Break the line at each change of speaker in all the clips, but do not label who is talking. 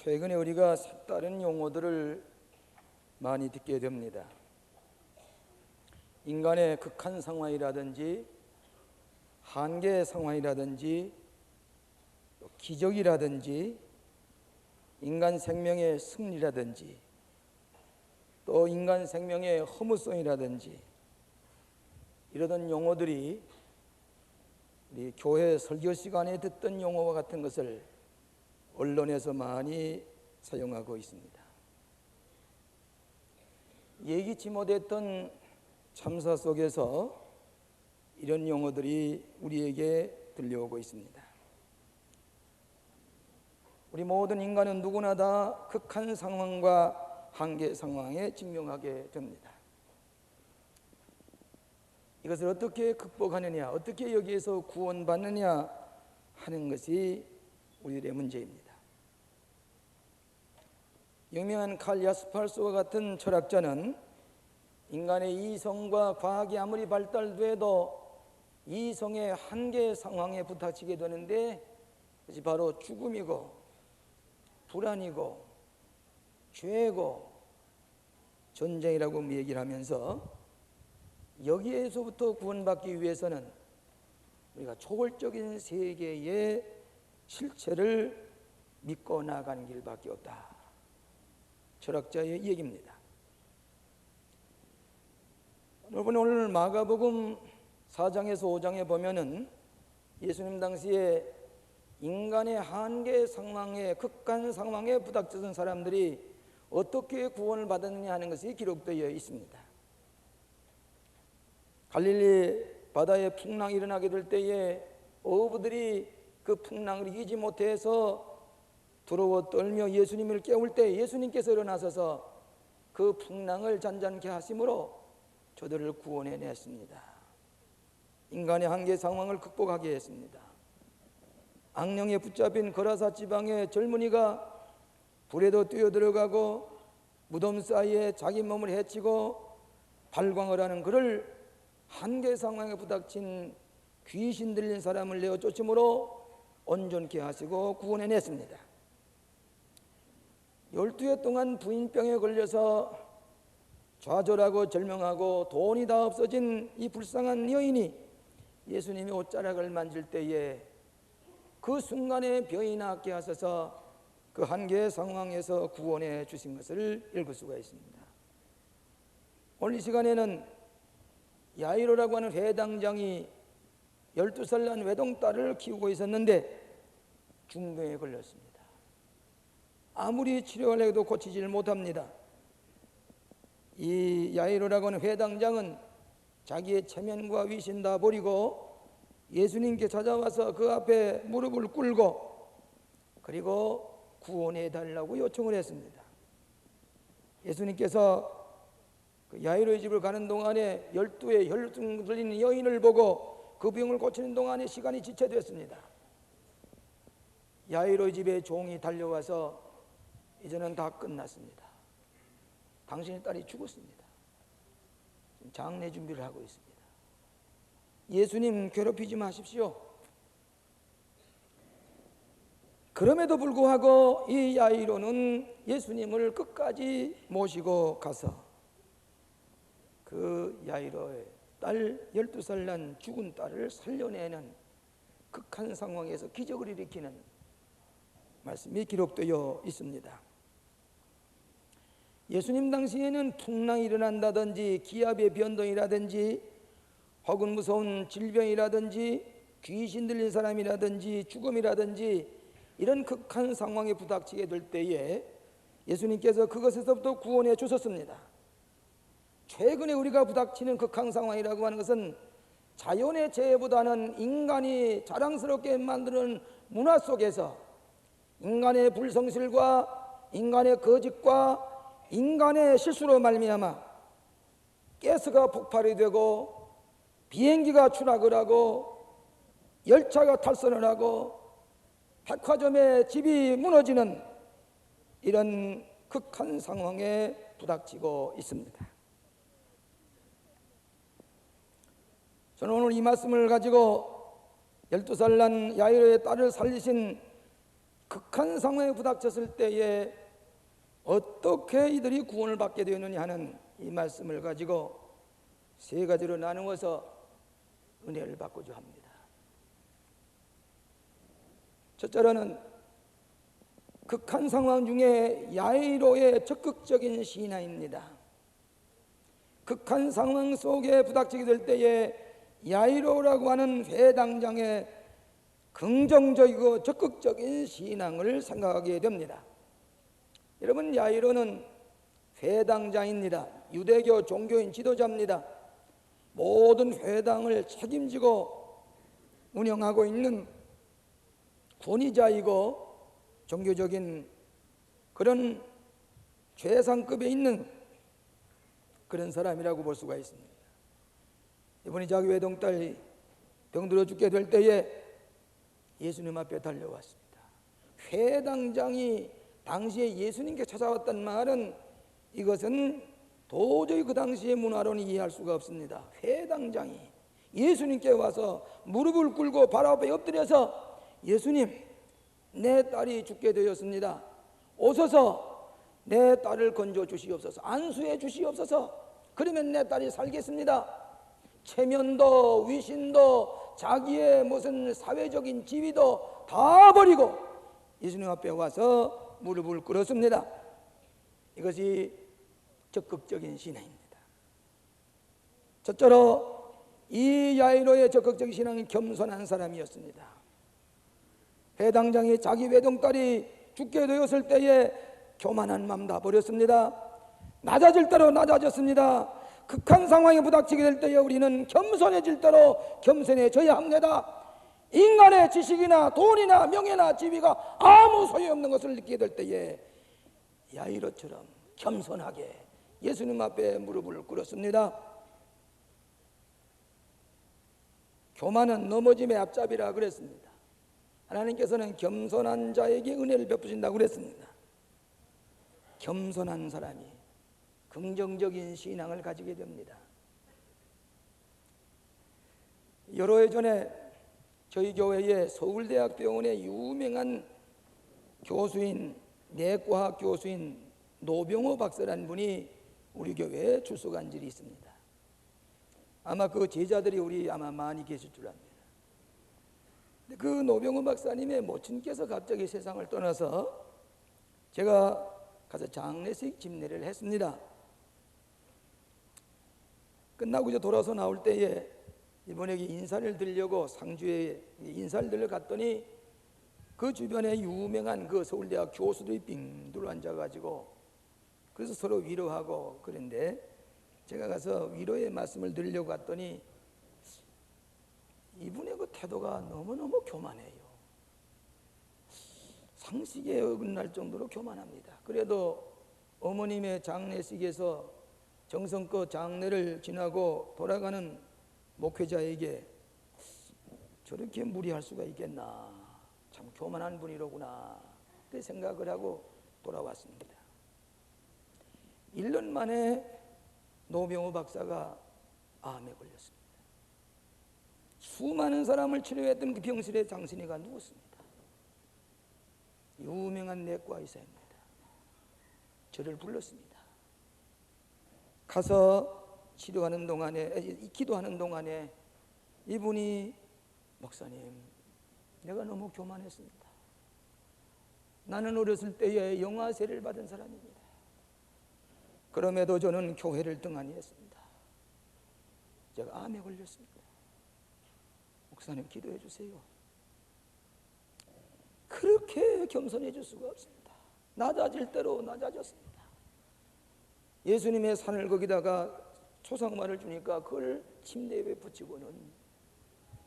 최근에 우리가 색다른 용어들을 많이 듣게 됩니다. 인간의 극한 상황이라든지 한계 상황이라든지 기적이라든지 인간 생명의 승리라든지 또 인간 생명의 허무성이라든지 이러던 용어들이 우리 교회 설교 시간에 듣던 용어와 같은 것을 언론에서 많이 사용하고 있습니다. 예기치 못했던 참사 속에서 이런 용어들이 우리에게 들려오고 있습니다. 우리 모든 인간은 누구나 다 극한 상황과 한계 상황에 직면하게 됩니다. 이것을 어떻게 극복하느냐, 어떻게 여기에서 구원받느냐 하는 것이 우리들의 문제입니다. 유명한 칼 야스팔스와 같은 철학자는 인간의 이성과 과학이 아무리 발달돼도 이성의 한계 상황에 부딪히게 되는데 그것이 바로 죽음이고 불안이고 죄고 전쟁이라고 얘기를 하면서 여기에서부터 구원받기 위해서는 우리가 초월적인 세계의 실체를 믿고 나가는 길밖에 없다. 철학자의 얘기입니다. 여러분, 오늘 마가복음 4장에서 5장에 보면은 예수님 당시에 인간의 한계 상황에, 극한 상황에 부닥쳐선 사람들이 어떻게 구원을 받았느냐 하는 것이 기록되어 있습니다. 갈릴리 바다에 풍랑이 일어나게 될 때에 어부들이 그 풍랑을 이기지 못해서 두려워 떨며 예수님을 깨울 때 예수님께서 일어나셔서 그 풍랑을 잔잔케 하심으로 저들을 구원해냈습니다. 인간의 한계 상황을 극복하게 했습니다. 악령에 붙잡힌 거라사 지방의 젊은이가 불에도 뛰어들어가고 무덤 사이에 자기 몸을 해치고 발광을 하는 그를 한계 상황에 부닥친 귀신 들린 사람을 내어 쫓음으로 온전케 하시고 구원해냈습니다. 12해 동안 부인병에 걸려서 좌절하고 절명하고 돈이 다 없어진 이 불쌍한 여인이 예수님의 옷자락을 만질 때에 그 순간에 병이 낫게 하셔서 그 한계 상황에서 구원해 주신 것을 읽을 수가 있습니다. 오늘 이 시간에는 야이로라고 하는 회당장이 12살 난 외동딸을 키우고 있었는데 중병에 걸렸습니다. 아무리 치료를 해도 고치질 못합니다. 이 야이로라고 하는 회당장은 자기의 체면과 위신 다 버리고 예수님께 찾아와서 그 앞에 무릎을 꿇고 그리고 구원해 달라고 요청을 했습니다. 예수님께서 그 야이로의 집을 가는 동안에 12에 혈증 들린 여인을 보고 그 병을 고치는 동안에 시간이 지체됐습니다. 야이로의 집에 종이 달려와서 이제는 다 끝났습니다. 당신의 딸이 죽었습니다. 장례 준비를 하고 있습니다. 예수님 괴롭히지 마십시오. 그럼에도 불구하고 이 야이로는 예수님을 끝까지 모시고 가서 그 야이로의 딸 12살 난 죽은 딸을 살려내는 극한 상황에서 기적을 일으키는 말씀이 기록되어 있습니다. 예수님 당시에는 풍랑이 일어난다든지 기압의 변동이라든지 혹은 무서운 질병이라든지 귀신 들린 사람이라든지 죽음이라든지 이런 극한 상황에 부닥치게 될 때에 예수님께서 그것에서부터 구원해 주셨습니다. 최근에 우리가 부닥치는 극한 상황이라고 하는 것은 자연의 재해보다는 인간이 자랑스럽게 만드는 문화 속에서 인간의 불성실과 인간의 거짓과 인간의 실수로 말미암아 가스가 폭발이 되고 비행기가 추락을 하고 열차가 탈선을 하고 백화점의 집이 무너지는 이런 극한 상황에 부닥치고 있습니다. 저는 오늘 이 말씀을 가지고 12살 난 야이로의 딸을 살리신 극한 상황에 부닥쳤을 때에 어떻게 이들이 구원을 받게 되었느냐 하는 이 말씀을 가지고 세 가지로 나누어서 은혜를 받고자 합니다. 첫째로는 극한 상황 중에 야이로의 적극적인 신앙입니다. 극한 상황 속에 부닥치게 될 때에 야이로라고 하는 회당장의 긍정적이고 적극적인 신앙을 생각하게 됩니다. 여러분, 야이로는 회당장입니다. 유대교 종교인 지도자입니다. 모든 회당을 책임지고 운영하고 있는 권위자이고 종교적인 그런 최상급에 있는 그런 사람이라고 볼 수가 있습니다. 이번에 자기 외동딸이 병들어 죽게 될 때에 예수님 앞에 달려왔습니다. 회당장이 당시에 예수님께 찾아왔단 말은 이것은 도저히 그 당시의 문화로는 이해할 수가 없습니다. 회당장이 예수님께 와서 무릎을 꿇고 발 앞에 엎드려서 예수님, 내 딸이 죽게 되었습니다. 오셔서 내 딸을 건져 주시옵소서, 안수해 주시옵소서. 그러면 내 딸이 살겠습니다. 체면도 위신도 자기의 무슨 사회적인 지위도 다 버리고 예수님 앞에 와서 무릎을 꿇었습니다. 이것이 적극적인 신앙입니다. 첫째로 이 야이로의 적극적인 신앙은 겸손한 사람이었습니다. 회당장이 자기 외동딸이 죽게 되었을 때에 교만한 마음 다 버렸습니다. 낮아질 대로 낮아졌습니다. 극한 상황에 부닥치게 될 때에 우리는 겸손해질 대로 겸손해져야 합니다. 인간의 지식이나 돈이나 명예나 지위가 아무 소용없는 것을 느끼게 될 때에 야이로처럼 겸손하게 예수님 앞에 무릎을 꿇었습니다. 교만은 넘어짐의 앞잡이라 그랬습니다. 하나님께서는 겸손한 자에게 은혜를 베푸신다고 그랬습니다. 겸손한 사람이 긍정적인 신앙을 가지게 됩니다. 여러 해 전에 저희 교회에 서울대학병원의 유명한 교수인, 내과학 교수인 노병호 박사라는 분이 우리 교회에 출석한 일이 있습니다. 아마 그 제자들이 우리 아마 많이 계실 줄 압니다. 그 노병호 박사님의 모친께서 갑자기 세상을 떠나서 제가 가서 장례식 집례를 했습니다. 끝나고 이제 돌아서 나올 때에 이번에 인사를 드리려고 상주에 인사를 드리러 갔더니 그 주변에 유명한 그 서울대학 교수들이 빙 둘러 앉아가지고 그래서 서로 위로하고 그런데 제가 가서 위로의 말씀을 드리려고 갔더니 이분의 그 태도가 너무너무 교만해요. 상식에 어긋날 정도로 교만합니다. 그래도 어머님의 장례식에서 정성껏 장례를 지나고 돌아가는 목회자에게 저렇게 무리할 수가 있겠나, 참 교만한 분이로구나, 그 생각을 하고 돌아왔습니다. 1년 만에 노병호 박사가 암에 걸렸습니다. 수많은 사람을 치료했던 그 병실의 장신이가 누웠습니다. 유명한 내과 의사입니다. 저를 불렀습니다. 가서 치료하는 동안에, 기도하는 동안에 이분이 목사님, 내가 너무 교만했습니다. 나는 어렸을 때에 영아세를 받은 사람입니다. 그럼에도 저는 교회를 등한히 했습니다. 제가 암에 걸렸습니다. 목사님 기도해 주세요. 그렇게 겸손해질 수가 없습니다. 낮아질 대로 낮아졌습니다. 예수님의 산을 거기다가 초상화를 주니까 그걸 침대 위에 붙이고는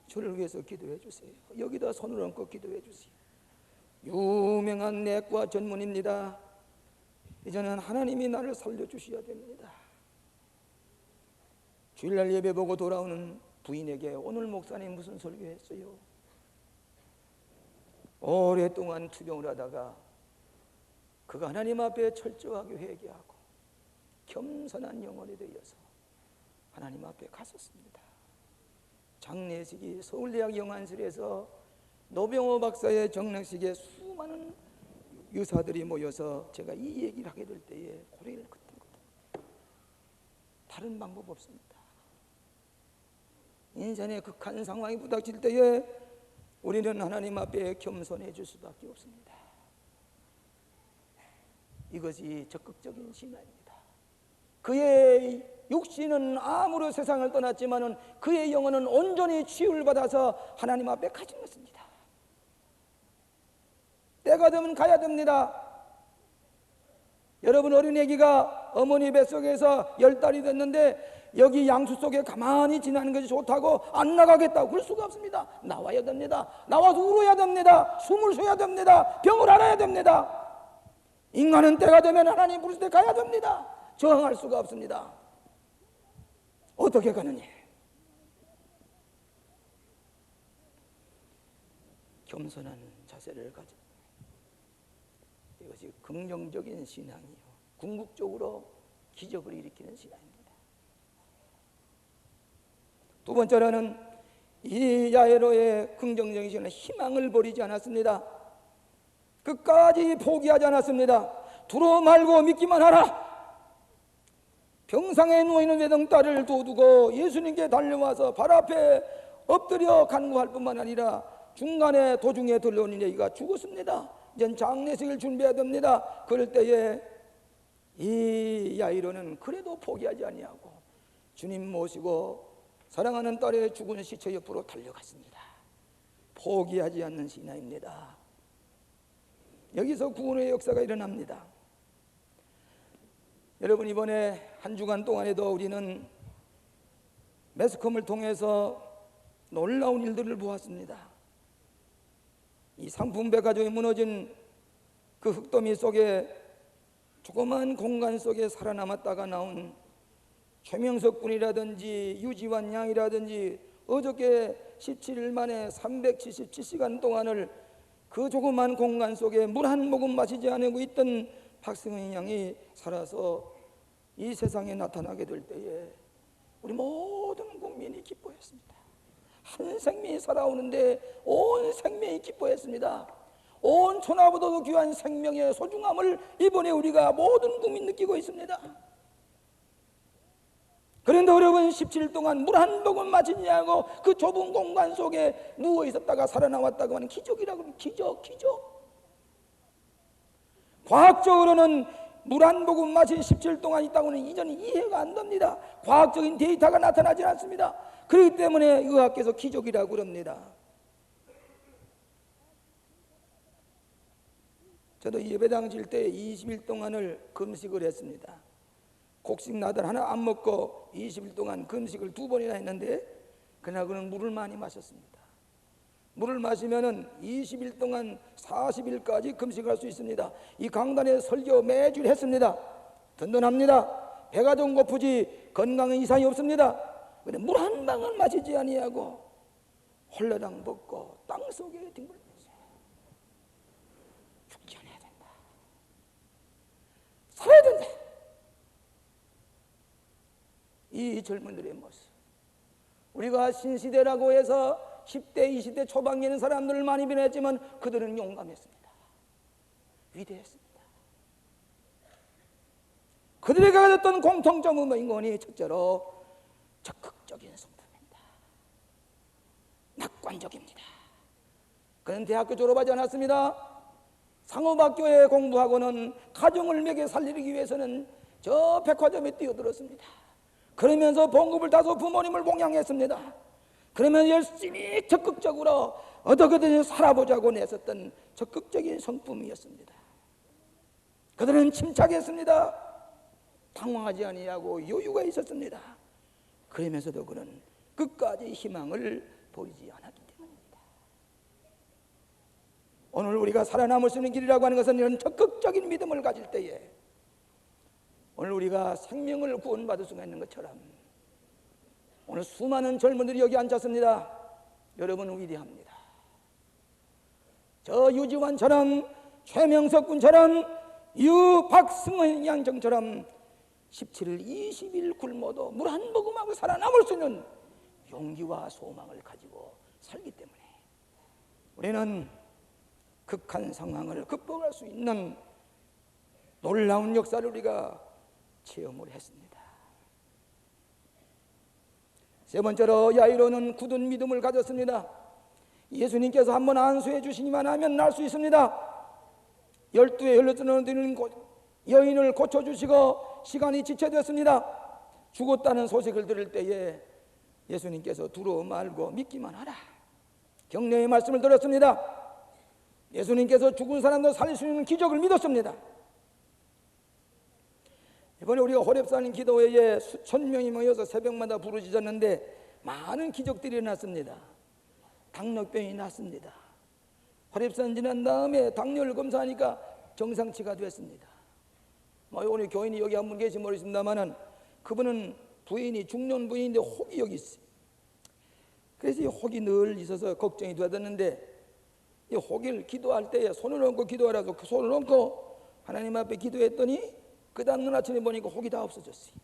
저를 위해서 기도해 주세요. 여기다 손을 얹고 기도해 주세요. 유명한 내과 전문입니다. 이제는 하나님이 나를 살려주셔야 됩니다. 주일날 예배 보고 돌아오는 부인에게 오늘 목사님 무슨 설교했어요? 오랫동안 투병을 하다가 그가 하나님 앞에 철저하게 회개하고 겸손한 영혼이 되어서 하나님 앞에 갔었습니다. 장례식이 서울대학 영안실에서 노병호 박사의 정례식에 수많은 수많은 의사들이 모여서 제가 이 얘기를 하게 될 때에 고개를 끄덕끄덕. 다른 방법 없습니다. 인생의 극한 상황이 부닥칠 때에 우리는 하나님 앞에 겸손해질 수밖에 없습니다. 이것이 적극적인 신앙입니다. 그의 육신은 암으로 세상을 떠났지만은 그의 영혼은 온전히 치유를 받아서 하나님 앞에 가진 것입니다. 때가 되면 가야 됩니다. 여러분, 어린애기가 어머니 뱃속에서 10달이 됐는데 여기 양수 속에 가만히 지나는 것이 좋다고 안 나가겠다고 그럴 수가 없습니다. 나와야 됩니다. 나와서 울어야 됩니다. 숨을 쉬어야 됩니다. 병을 앓아야 됩니다. 인간은 때가 되면 하나님 부르실 때 가야 됩니다. 저항할 수가 없습니다. 어떻게 가느냐? 겸손한 자세를 가져. 이것이 긍정적인 신앙이요, 궁극적으로 기적을 일으키는 신앙입니다. 두 번째로는 이 야이로의 긍정적인 신앙은 희망을 버리지 않았습니다. 끝까지 포기하지 않았습니다. 두려워 말고 믿기만 하라. 병상에 누워있는 외동딸을 도두고 예수님께 달려와서 발 앞에 엎드려 간구할 뿐만 아니라 중간에 도중에 들려온 얘기가 죽었습니다. 이제 장례식을 준비해야 됩니다. 그럴 때에 이 야이로는 그래도 포기하지 아니하고 주님 모시고 사랑하는 딸의 죽은 시체 옆으로 달려갔습니다. 포기하지 않는 신앙입니다. 여기서 구원의 역사가 일어납니다. 여러분, 이번에 한 주간 동안에도 우리는 매스컴을 통해서 놀라운 일들을 보았습니다. 이 상품백화점이 무너진 그 흙더미 속에 조그만 공간 속에 살아남았다가 나온 최명석 군이라든지 유지환 양이라든지 어저께 17일 만에 377시간 동안을 그 조그만 공간 속에 물 한 모금 마시지 않고 있던 박승희 양이 살아서 이 세상에 나타나게 될 때에 우리 모든 국민이 기뻐했습니다. 한 생명이 살아오는데 온 생명이 기뻐했습니다. 온 천하보다도 귀한 생명의 소중함을 이번에 우리가 모든 국민 느끼고 있습니다. 그런데 여러분, 17일 동안 물 한 모금 마시지 않고 그 좁은 공간 속에 누워 있었다가 살아나왔다고 하는 기적이라고 하는 기적. 과학적으로는 물 한 모금 마신 17일 동안 있다고는 이전에 이해가 안 됩니다. 과학적인 데이터가 나타나지 않습니다. 그렇기 때문에 의학계에서 기적이라고 그럽니다. 저도 예배당 질 때 20일 동안을 금식을 했습니다. 곡식 나들 하나 안 먹고 20일 동안 금식을 2번이나 했는데 그날은 물을 많이 마셨습니다. 물을 마시면은 20일 동안 40일까지 금식할 수 있습니다. 이 강단에 설교 매주 했습니다. 든든합니다. 배가 좀 고프지 건강에 이상이 없습니다. 근데 물 한 방울 마시지 아니하고 홀라당 먹고 땅 속에 뒹굴면서 죽지 않아야 된다. 살아야 된다. 이 젊은들의 모습, 우리가 신시대라고 해서 10대, 20대 초반기는 사람들을 많이 변했지만 그들은 용감했습니다. 위대했습니다. 그들에게 가졌던 공통점은 뭐니? 첫째로 적극적인 성품입니다. 낙관적입니다. 그는 대학교 졸업하지 않았습니다. 상업학교에 공부하고는 가정을 먹여 살리기 위해서는 저 백화점에 뛰어들었습니다. 그러면서 봉급을 타서 부모님을 봉양했습니다. 그러면 열심히 적극적으로 어떻게든 살아보자고 내섰던 적극적인 성품이었습니다. 그들은 침착했습니다. 당황하지 아니하고 여유가 있었습니다. 그러면서도 그는 끝까지 희망을 버리지 않았기 때문입니다. 오늘 우리가 살아남을 수 있는 길이라고 하는 것은 이런 적극적인 믿음을 가질 때에 오늘 우리가 생명을 구원받을 수가 있는 것처럼 오늘 수많은 젊은들이 여기 앉았습니다. 여러분은 위대합니다. 저 유지환처럼, 최명석 군처럼, 박승원 양정처럼 17일 20일 굶어도 물 한 모금하고 살아남을 수 있는 용기와 소망을 가지고 살기 때문에 우리는 극한 상황을 극복할 수 있는 놀라운 역사를 우리가 체험을 했습니다. 세 번째로 야이로는 굳은 믿음을 가졌습니다. 예수님께서 한번 안수해 주시기만 하면 날 수 있습니다. 12에 흘러드는 여인을 고쳐주시고 시간이 지체되었습니다. 죽었다는 소식을 들을 때에 예수님께서 두려워 말고 믿기만 하라, 격려의 말씀을 드렸습니다. 예수님께서 죽은 사람도 살릴 수 있는 기적을 믿었습니다. 이번에 우리가 호렙산 기도회에 수천 명이 모여서 새벽마다 부르짖었는데 많은 기적들이 일어났습니다. 당뇨병이 났습니다. 호렙산 지난 다음에 당뇨를 검사하니까 정상치가 됐습니다. 오늘 교인이 여기 한 분 계신 모르겠습니다만은 그분은 부인이 중년 부인인데 혹이 여기 있어요. 그래서 이 혹이 늘 있어서 걱정이 되었는데 이 혹을 기도할 때에 손을 얹고 기도하라고 그 손을 얹고 하나님 앞에 기도했더니 그 다음날 아침에 보니까 혹이 다 없어졌어요.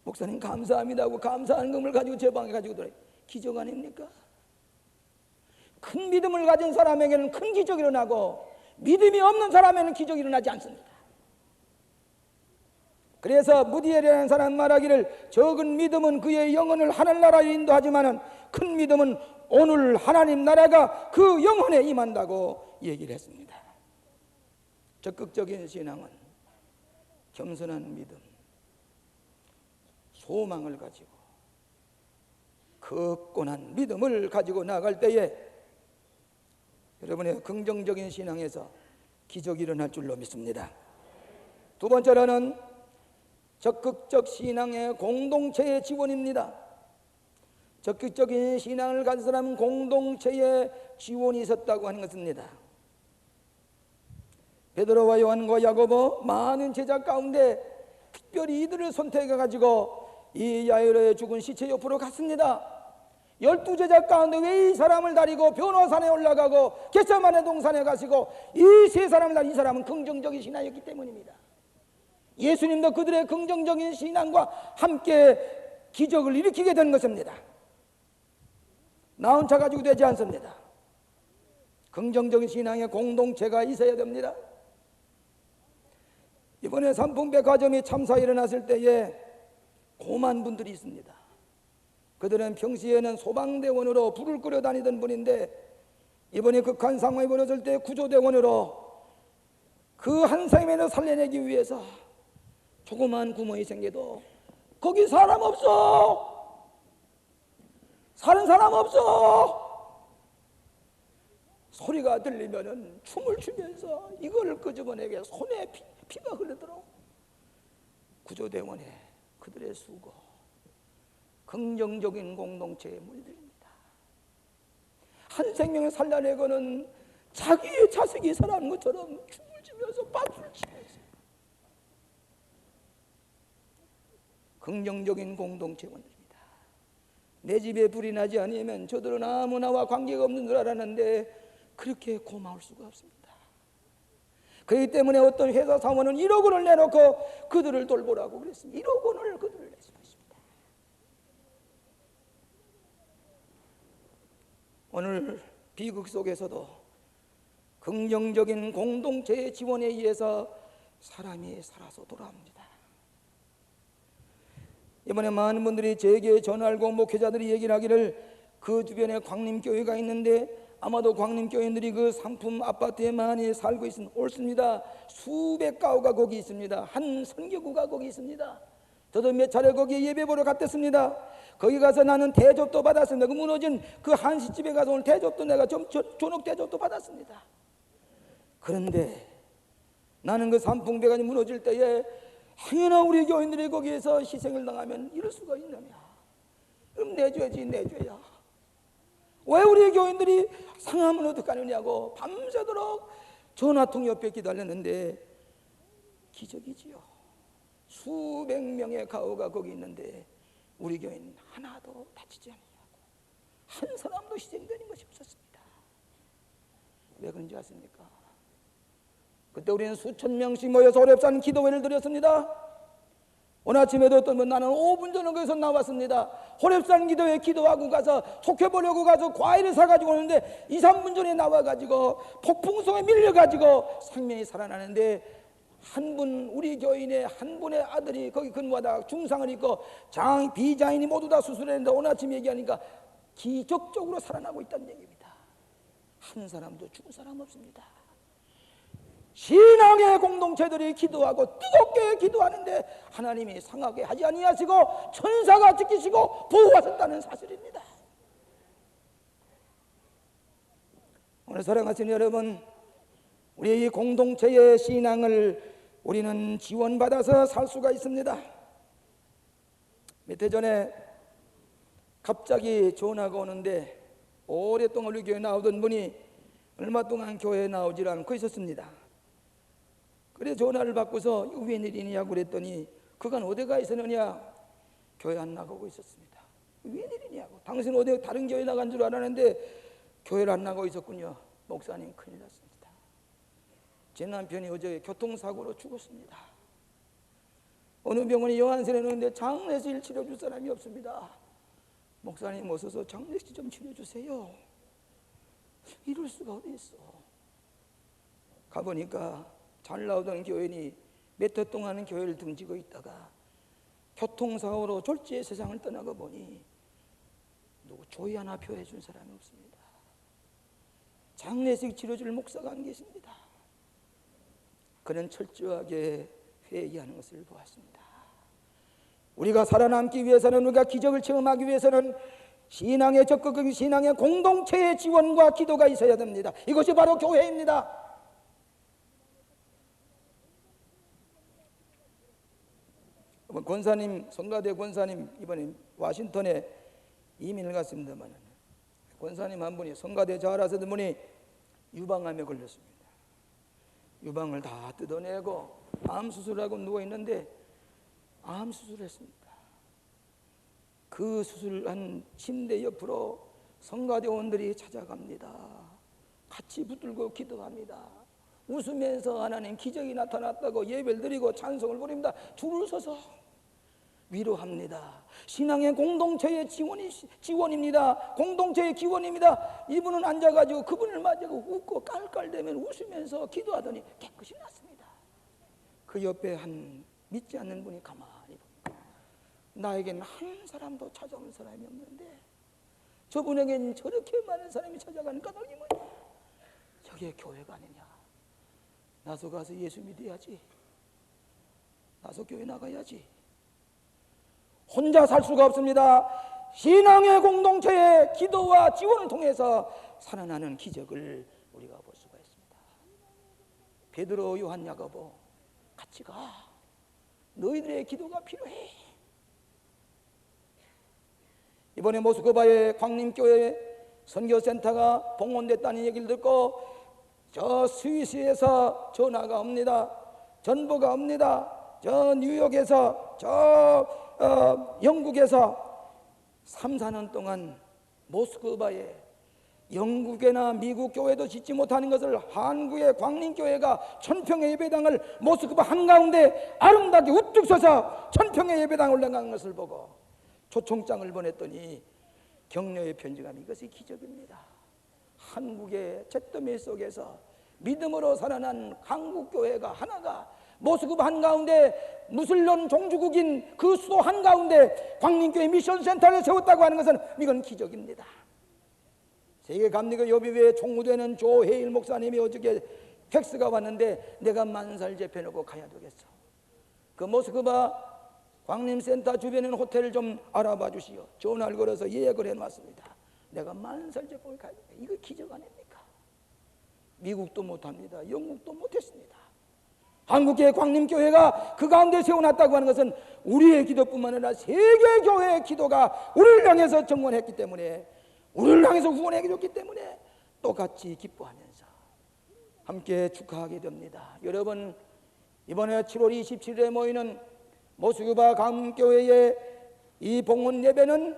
목사님 감사합니다 하고 감사하는 금을 가지고 제 방에 가지고 들어요. 기적 아닙니까? 큰 믿음을 가진 사람에게는 큰 기적이 일어나고 믿음이 없는 사람에게는 기적이 일어나지 않습니다. 그래서 무디엘이라는 사람 말하기를 적은 믿음은 그의 영혼을 하늘나라에 인도하지만은 큰 믿음은 오늘 하나님 나라가 그 영혼에 임한다고 얘기를 했습니다. 적극적인 신앙은 겸손한 믿음, 소망을 가지고 굳건한 믿음을 가지고 나갈 때에 여러분의 긍정적인 신앙에서 기적이 일어날 줄로 믿습니다. 두 번째로는 적극적 신앙의 공동체의 지원입니다. 적극적인 신앙을 가진 사람은 공동체의 지원이 있었다고 하는 것입니다. 베드로와 요한과 야고보 많은 제자 가운데 특별히 이들을 선택해 가지고 이 야이로의 죽은 시체 옆으로 갔습니다. 12제자 가운데 왜 이 사람을 다리고 변호산에 올라가고 겟세마네 동산에 가시고 이 세 사람을 다리, 이 사람은 긍정적인 신앙이었기 때문입니다. 예수님도 그들의 긍정적인 신앙과 함께 기적을 일으키게 된 것입니다. 나 혼자 가지고 되지 않습니다. 긍정적인 신앙의 공동체가 있어야 됩니다. 이번에 삼풍백화점이 참사 일어났을 때에 고만 분들이 있습니다. 그들은 평시에는 소방대원으로 불을 끄려 다니던 분인데 이번에 극한 상황이 벌어질 때 구조대원으로 그 한 생명을 살려내기 위해서 조그만 구멍이 생겨도 거기 사람 없어, 사는 사람 없어 소리가 들리면은 춤을 추면서 이걸 끄집어내게 손에 피가 흐르도록 구조대원에 그들의 수고, 긍정적인 공동체에 물들입니다. 한 생명을 살려내고는 자기의 자식이 살아난 것처럼 춤을 추면서 박수를 치면서 긍정적인 공동체 원들입니다. 내 집에 불이 나지 않으면 저들은 아무 나와 관계가 없는 줄 알았는데 그렇게 고마울 수가 없습니다. 그렇기 때문에 어떤 회사 사원은 1억 원을 내놓고 그들을 돌보라고 그랬습니다. 1억 원을 그들을 냈습니다. 오늘 비극 속에서도 긍정적인 공동체의 지원에 의해서 사람이 살아서 돌아옵니다. 이번에 많은 분들이 제게 전화하고 목회자들이 얘기를 하기를 그 주변에 광림교회가 있는데 아마도 광림교인들이 그 상품 아파트에 많이 살고 있습니다. 옳습니다. 수백 가구가 거기 있습니다. 한 선교구가 거기 있습니다. 저도 몇 차례 거기에 예배 보러 갔댔습니다. 거기 가서 나는 대접도 받았습니다. 그 무너진 그 한식집에 가서 오늘 대접도 내가 저녁 대접도 받았습니다. 그런데 나는 그 산풍배가 무너질 때에 행여나 우리 교인들이 거기에서 희생을 당하면 이럴 수가 있느냐. 그럼 내줘야지, 내줘야. 왜 우리 교인들이 상하면 어떡하느냐고 밤새도록 전화통 옆에 기다렸는데 기적이지요. 수백 명의 가오가 거기 있는데 우리 교인 하나도 다치지 않냐고, 한 사람도 희생되는 것이 없었습니다. 왜 그런지 아십니까? 그때 우리는 수천 명씩 모여서 호렙산 기도회를 드렸습니다. 오늘 아침에도 어떤 분 나는 5분 전에 거기서 나왔습니다. 호렙산 기도에 기도하고 가서 속해보려고 가서 과일을 사가지고 오는데 2, 3분 전에 나와가지고 폭풍성에 밀려가지고 생명이 살아나는데 한 분, 우리 교인의 한 분의 아들이 거기 근무하다가 중상을 입고 비장인이 모두 다 수술했는데 오늘 아침 얘기하니까 기적적으로 살아나고 있다는 얘기입니다. 한 사람도 죽은 사람 없습니다. 신앙의 공동체들이 기도하고 뜨겁게 기도하는데 하나님이 상하게 하지 아니하시고 천사가 지키시고 보호하셨다는 사실입니다. 오늘 사랑하시는 여러분, 우리 이 공동체의 신앙을 우리는 지원받아서 살 수가 있습니다. 몇 해 전에 갑자기 전화가 오는데 오랫동안 우리 교회에 나오던 분이 얼마 동안 교회에 나오질 않고 있었습니다. 그래 전화를 받고서 이거 웬일이냐고 그랬더니 그간 어디가 있었느냐? 교회 안 나가고 있었습니다. 웬일이냐고. 당신 어디 다른 교회 나간 줄 알았는데 교회를 안 나가고 있었군요. 목사님 큰일 났습니다. 제 남편이 어제 교통사고로 죽었습니다. 어느 병원에 영안실에 넣는데 장례식 치료줄 사람이 없습니다. 목사님 오셔서 장례식 좀 치료주세요. 이럴 수가 어디 있어. 가보니까 잘 나오던 교인이 몇 해 동안은 교회를 등지고 있다가 교통사고로 졸지에 세상을 떠나고 보니 누구 조의 하나 표해준 사람이 없습니다. 장례식 치료줄 목사가 안 계십니다. 그는 철저하게 회개하는 것을 보았습니다. 우리가 살아남기 위해서는, 우리가 기적을 체험하기 위해서는 신앙의 적극적인 신앙의 공동체의 지원과 기도가 있어야 됩니다. 이것이 바로 교회입니다. 권사님, 성가대 권사님 이번에 워싱턴에 이민을 갔습니다만 권사님 한 분이 성가대 잘 하시던 분이 유방암에 걸렸습니다. 유방을 다 뜯어내고 암 수술하고 누워 있는데 암 수술했습니다. 그 수술한 침대 옆으로 성가대원들이 찾아갑니다. 같이 붙들고 기도합니다. 웃으면서 하나님 기적이 나타났다고 예배를 드리고 찬송을 부립니다. 줄을 서서 위로합니다. 신앙의 공동체의 지원입니다. 공동체의 기원입니다. 이분은 앉아가지고 그분을 맞이하고 웃고 깔깔대면 웃으면서 기도하더니 깨끗이 났습니다. 그 옆에 한 믿지 않는 분이 가만히 보니까 나에겐 한 사람도 찾아온 사람이 없는데 저분에겐 저렇게 많은 사람이 찾아가는 까닭이 뭐냐? 저게 교회가 아니냐? 나서 가서 예수 믿어야지. 나서 교회 나가야지. 혼자 살 수가 없습니다. 신앙의 공동체의 기도와 지원을 통해서 살아나는 기적을 우리가 볼 수가 있습니다. 베드로, 요한, 야고보 같이 가. 너희들의 기도가 필요해. 이번에 모스크바의 광림교회 선교센터가 봉헌됐다는 얘기를 듣고 저 스위스에서 전화가 옵니다. 전보가 옵니다. 저 뉴욕에서 영국에서 3, 4년 동안 모스크바에 영국이나 미국 교회도 짓지 못하는 것을 한국의 광림교회가 1000평의 예배당을 모스크바 한가운데 아름답게 우뚝 서서 1000평의 예배당을 올라간 것을 보고 초청장을 보냈더니 격려의 편지가 이것이 기적입니다. 한국의 잿더미 속에서 믿음으로 살아난 한국교회가 하나가 모스크바 한가운데 무슬림 종주국인 그 수도 한가운데 광림교회 미션센터를 세웠다고 하는 것은 이건 기적입니다. 세계 감리교 요비회 총무되는 조혜일 목사님이 어저께 팩스가 왔는데 내가 만살 재펴놓고 가야 되겠어. 그 모스크바 광림센터 주변에 있는 호텔을 좀 알아봐 주시오. 전화를 걸어서 예약을 해놨습니다. 내가 만살 재펴놓고 가야 돼. 이거 기적 아닙니까? 미국도 못합니다. 영국도 못했습니다. 한국의 광림교회가 그 가운데 세워놨다고 하는 것은 우리의 기도뿐만 아니라 세계교회의 기도가 우리를 향해서 정원했기 때문에, 우리를 향해서 후원해 줬기 때문에 똑같이 기뻐하면서 함께 축하하게 됩니다. 여러분, 이번에 7월 27일에 모이는 모스크바 광림교회의 이 봉헌 예배는,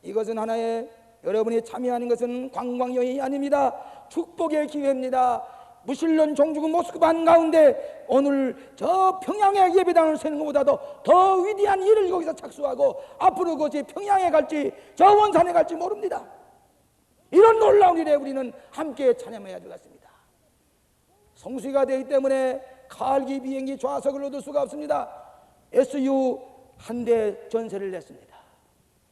이것은 하나의, 여러분이 참여하는 것은 관광여행이 아닙니다. 축복의 기회입니다. 무신론 종주국 모스크바 한가운데 오늘 저 평양의 예배당을 세는 것보다도 더 위대한 일을 거기서 착수하고 앞으로 그것이 평양에 갈지 저 원산에 갈지 모릅니다. 이런 놀라운 일에 우리는 함께 찬양해야 되겠습니다. 성수기가 되기 때문에 칼기 비행기 좌석을 얻을 수가 없습니다. SU 한 대 전세를 냈습니다.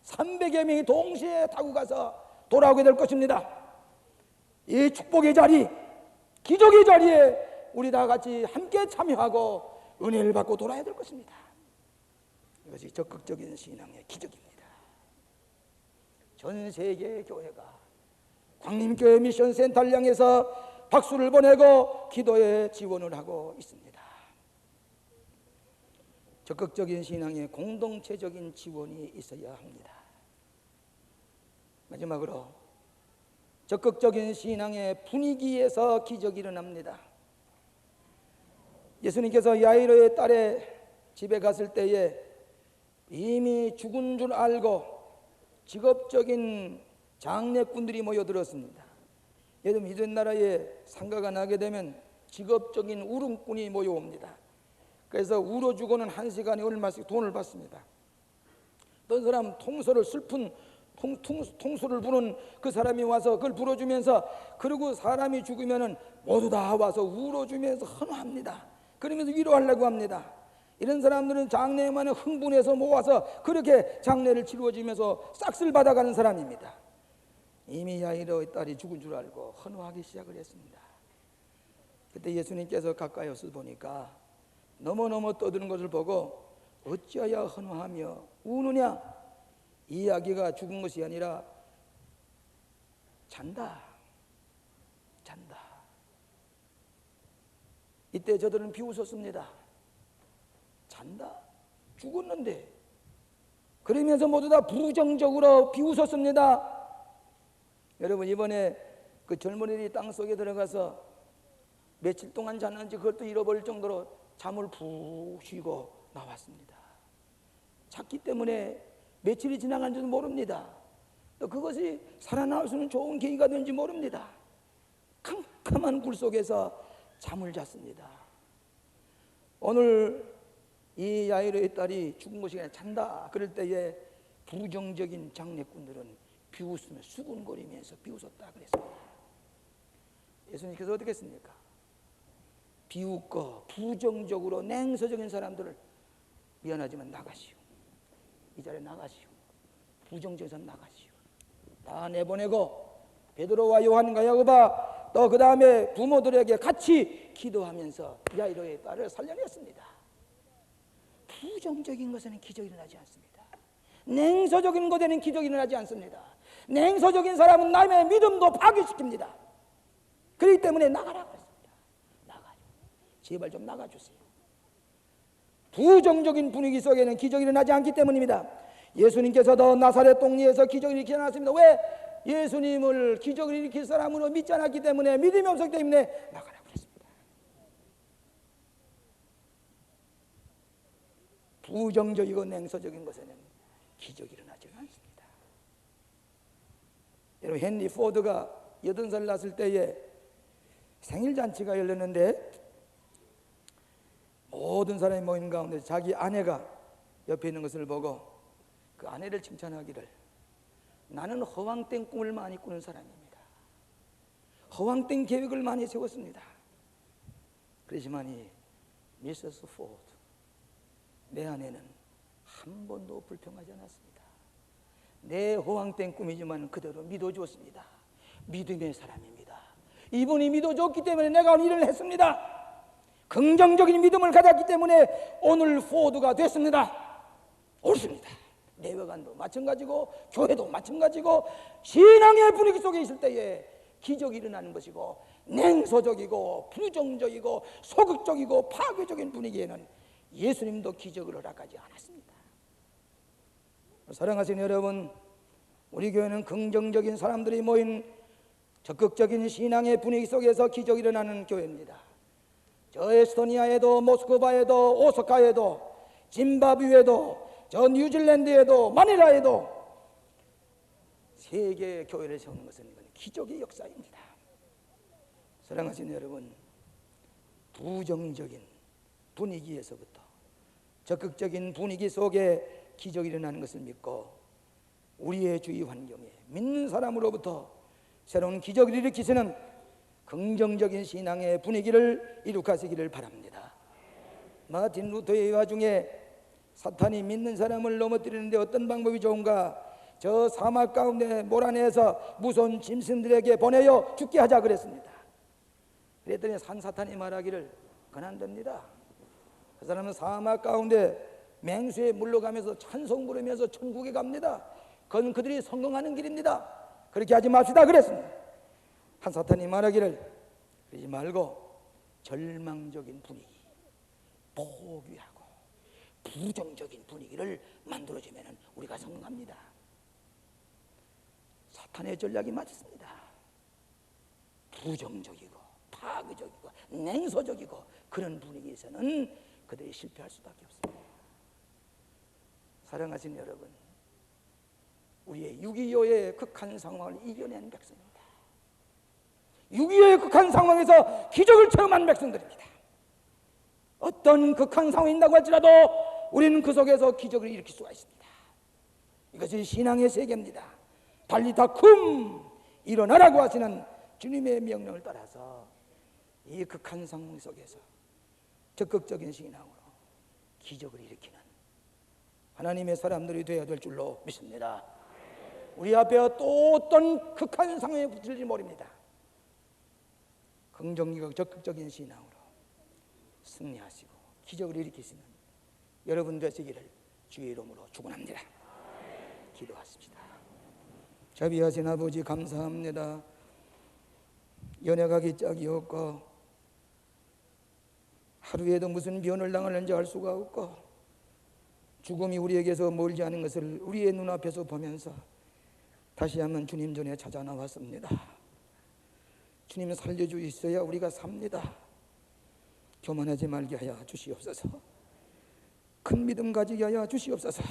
300여 명이 동시에 타고 가서 돌아오게 될 것입니다. 이 축복의 자리, 기적의 자리에 우리 다 같이 함께 참여하고 은혜를 받고 돌아야 될 것입니다. 이것이 적극적인 신앙의 기적입니다. 전 세계 교회가 광림교회 미션센터를 향해서 박수를 보내고 기도에 지원을 하고 있습니다. 적극적인 신앙의 공동체적인 지원이 있어야 합니다. 마지막으로 적극적인 신앙의 분위기에서 기적이 일어납니다. 예수님께서 야이로의 딸의 집에 갔을 때에 이미 죽은 줄 알고 직업적인 장례꾼들이 모여들었습니다. 여러분, 이런 나라에 상가가 나게 되면 직업적인 울음꾼이 모여옵니다. 그래서 울어주고는 1시간에 얼마씩 돈을 받습니다. 어떤 사람 통소를 슬픈 통수를 부는 그 사람이 와서 그걸 불어주면서, 그리고 사람이 죽으면은 모두 다 와서 울어주면서 헌화합니다. 그러면서 위로하려고 합니다. 이런 사람들은 장례만에 흥분해서 모아서 그렇게 장례를 치루어지면서 싹쓸 받아가는 사람입니다. 이미 야이로의 딸이 죽은 줄 알고 헌화하기 시작을 했습니다. 그때 예수님께서 가까이 와서 보니까 너무너무 떠드는 것을 보고 어찌하여 헌화하며 우느냐? 이 아기가 죽은 것이 아니라 잔다. 이때 저들은 비웃었습니다. 잔다? 죽었는데. 그러면서 모두 다 부정적으로 비웃었습니다. 여러분, 이번에 그 젊은이들이 땅속에 들어가서 며칠 동안 잤는지 그것도 잃어버릴 정도로 잠을 푹 쉬고 나왔습니다. 잤기 때문에 며칠이 지나간지도 모릅니다. 또 그것이 살아나올 수 있는 좋은 계기가 되는지 모릅니다. 캄캄한 굴 속에서 잠을 잤습니다. 오늘 이 야이로의 딸이 죽은 것이 아니라 잔다 그럴 때에 부정적인 장례꾼들은 비웃으며 수군거리면서 비웃었다 그랬습니다. 예수님께서 어떻게 했습니까? 비웃고 부정적으로 냉소적인 사람들을 미안하지만 나가시오. 이 자리에 나가시오. 부정적인 사람 나가시오. 다 내보내고 베드로와 요한과 야고보와 또 그 다음에 부모들에게 같이 기도하면서 야이로의 딸을 살려냈습니다. 부정적인 것에는 기적이 일어나지 않습니다. 냉소적인 것에는 기적이 일어나지 않습니다. 냉소적인 사람은 남의 믿음도 파괴시킵니다. 그렇기 때문에 나가라고 했습니다. 나가요. 제발 좀 나가주세요. 부정적인 분위기 속에는 기적이 일어나지 않기 때문입니다. 예수님께서도 나사렛 동리에서 기적을 일으키지 않았습니다. 왜? 예수님을 기적을 일으킬 사람으로 믿지 않았기 때문에, 믿음이 없었기 때문에 나가라고 했습니다. 부정적이고 냉소적인 것에는 기적이 일어나지 않습니다. 여러분, 헨리 포드가 80살 났을 때에 생일잔치가 열렸는데 모든 사람이 모인 가운데 자기 아내가 옆에 있는 것을 보고 그 아내를 칭찬하기를, 나는 허황된 꿈을 많이 꾸는 사람입니다. 허황된 계획을 많이 세웠습니다. 그러지만이 미세스 포드, 내 아내는 한 번도 불평하지 않았습니다. 내 허황된 꿈이지만 그대로 믿어주었습니다. 믿음의 사람입니다. 이분이 믿어줬기 때문에 내가 일을 했습니다. 긍정적인 믿음을 가졌기 때문에 오늘 포드가 됐습니다. 옳습니다. 내외관도 마찬가지고 교회도 마찬가지고 신앙의 분위기 속에 있을 때에 기적이 일어나는 것이고, 냉소적이고 부정적이고 소극적이고 파괴적인 분위기에는 예수님도 기적을 허락하지 않았습니다. 사랑하시는 여러분, 우리 교회는 긍정적인 사람들이 모인 적극적인 신앙의 분위기 속에서 기적이 일어나는 교회입니다. 저 에스토니아에도 모스크바에도 오사카에도 짐바브웨에도 저 뉴질랜드에도 마닐라에도 세계 교회를 세우는 것은 기적의 역사입니다. 사랑하시는 여러분, 부정적인 분위기에서부터 적극적인 분위기 속에 기적이 일어나는 것을 믿고 우리의 주위 환경에 믿는 사람으로부터 새로운 기적을 일으키시는 긍정적인 신앙의 분위기를 이룩하시기를 바랍니다. 마틴 루터의 와중에 사탄이 믿는 사람을 넘어뜨리는데 어떤 방법이 좋은가? 저 사막 가운데 몰아내서 무서운 짐승들에게 보내어 죽게 하자 그랬습니다. 그랬더니 산사탄이 말하기를 그만됩니다. 그 사람은 사막 가운데 맹수에 물러가면서 찬송 부르면서 천국에 갑니다. 그건 그들이 성공하는 길입니다. 그렇게 하지 맙시다 그랬습니다. 한사탄이 말하기를 그러지 말고 절망적인 분위기, 포기하고 부정적인 분위기를 만들어주면 우리가 성공합니다. 사탄의 전략이 맞습니다. 부정적이고 파괴적이고 냉소적이고 그런 분위기에서는 그들이 실패할 수밖에 없습니다. 사랑하시는 여러분, 우리의 6.25의 극한 상황을 이겨낸 백성입니다. 6.25의 극한 상황에서 기적을 체험한 백성들입니다. 어떤 극한 상황이 있다고 할지라도 우리는 그 속에서 기적을 일으킬 수가 있습니다. 이것이 신앙의 세계입니다. 달리다쿰 일어나라고 하시는 주님의 명령을 따라서 이 극한 상황 속에서 적극적인 신앙으로 기적을 일으키는 하나님의 사람들이 되어야 될 줄로 믿습니다. 우리 앞에 또 어떤 극한 상황에 붙을지 모릅니다. 긍정적이고 적극적인 신앙으로 승리하시고 기적을 일으키시는 여러분 되시기를 주의 이름으로 축원합니다. 기도하십시다. 자비하신 아버지 감사합니다. 연약하기 짝이 없고 하루에도 무슨 변을 당하는지 알 수가 없고 죽음이 우리에게서 멀지 않은 것을 우리의 눈앞에서 보면서 다시 한번 주님 전에 찾아 나왔습니다. 주님 살려주셔야 우리가 삽니다. 교만하지 말게 하여 주시옵소서. 큰 믿음 가지게 하여 주시옵소서.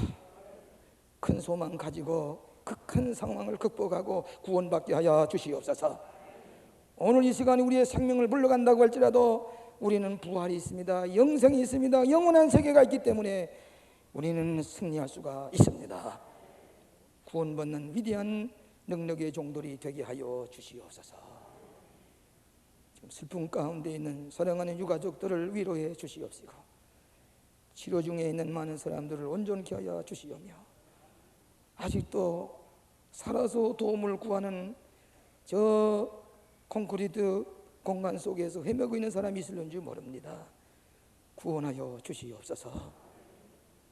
큰 소망 가지고 극한 상황을 극복하고 구원받게 하여 주시옵소서. 오늘 이 시간에 우리의 생명을 물러간다고 할지라도 우리는 부활이 있습니다. 영생이 있습니다. 영원한 세계가 있기 때문에 우리는 승리할 수가 있습니다. 구원받는 위대한 능력의 종들이 되게 하여 주시옵소서. 지금 슬픔 가운데 있는 사랑하는 유가족들을 위로해 주시옵시고 치료 중에 있는 많은 사람들을 온전케 하여 주시오며 아직도 살아서 도움을 구하는 저 콘크리트 공간 속에서 헤매고 있는 사람이 있을는지 모릅니다. 구원하여 주시옵소서.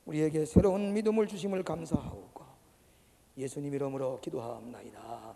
우리에게 새로운 믿음을 주심을 감사하옵고 예수님 이름으로 기도하옵나이다.